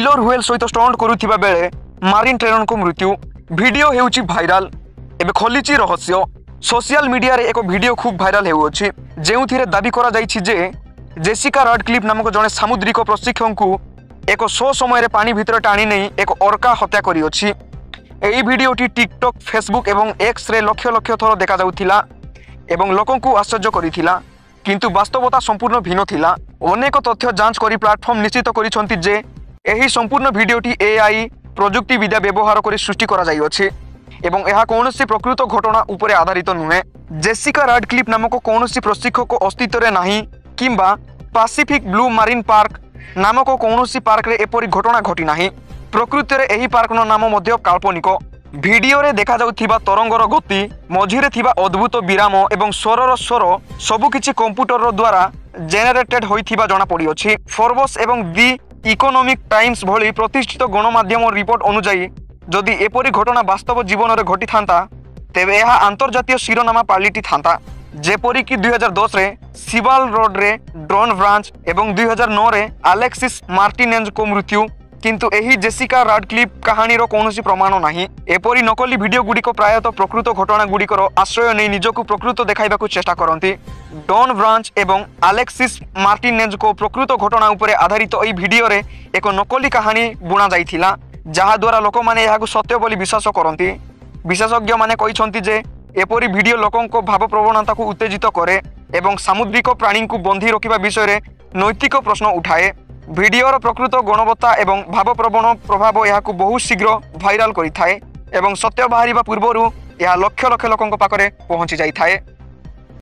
Killer whale सहित stunt करुथिबा बेले Marin trainer को मृत्यु वीडियो हेउची भाइराल। एबे खोलिची रहस्य सोशल मीडिया रे एक वीडियो खूब भाइराल हेउछि जेउथिरे दाबी करा जाइछि जे जेसिका राडक्लिफ नामक जने सामुद्रिक प्रशिक्षक को एक शो समय पानी भितर टाणी नहीं एक orca हत्या करियोछि। एही वीडियोटी टिकटॉक फेसबुक एवं एक्स रे लक्ष लक्ष थर देखा जाउथिला एवं लोकन को आश्चर्य करिथिला, किंतु वास्तवता संपूर्ण भिन्न थिला। अनेक तथ्य जांच करी प्लेटफॉर्म निश्चित करिसंती जे एही संपूर्ण वीडियोटी एआई प्रजुक्ति विद्या व्यवहार करी सृष्टि करा जाइयोछि एवं यह कौनसी प्रकृत घटना उपरे आधारित नुहे। जेसिका राडक्लिफ नामक कौनसी प्रशिक्षक अस्तित्व नाही किंबा पैसिफिक ब्लू मारिन पार्क नामक कौनसी पार्क रे एपरी घटना घटी नाही। प्रकृति रे एही पार्क नो नाम मध्य काल्पनिक। वीडियो रे देखा जाउथिबा तरंगर गति मझिरे थिबा अद्भुत विराम एवं स्वरर स्वर सबुकिछि कंप्यूटर द्वारा जेनेरेटेड होइथिबा जणा पड़ी अछि। फोर्ब्स एवं दि इकोनॉमिक टाइम्स भली प्रतिष्ठित गणमाध्यम रिपोर्ट अनुसार जदि एपरी घटना वास्तव जीवन में घटी था तेबे यह अंतर्जातीय शिरोनामा पालिटी था, जेपरी कि 2010 रे सिवाल रोड रे डॉन ब्रांच एवं 2009 रे अलेक्सिस मार्टिनेज को मृत्यु। किंतु एही जेसिका राडक्लिफ कहानी रो कौनसी प्रमाण नाही। एपरी नकली वीडियो गुड़िक प्रायतः प्रकृत घटना गुड़िकर आश्रय नहीं निजको प्रकृत देखाइबाकू चेष्टा करती। डॉन ब्रांच एवं अलेक्सिस मार्टिनेज को प्रकृत घटना उपरे आधारित एही वीडियो रे एक नकली कहानी बुणा जाइथिला, जहा द्वारा लोक माने यहाकू सत्य बोली विश्वास करती। विशेषज्ञ माने कहिसंती जे एपरी वीडियो लोकों को भाव प्रवणता को उत्तेजित करे एवं सामुद्रिक प्राणी को बंधी रखिबा विषय रे नैतिक प्रश्न उठाए। वीडियोर प्रकृत गुणवत्ता एवं भावप्रवण प्रभाव यह बहुत शीघ्र भाइराल करिथाए एवं सत्य बाहरिबा पूर्वरु यह लक्ष लक्ष लोकंक पाखरे पहुंची जाइथाए।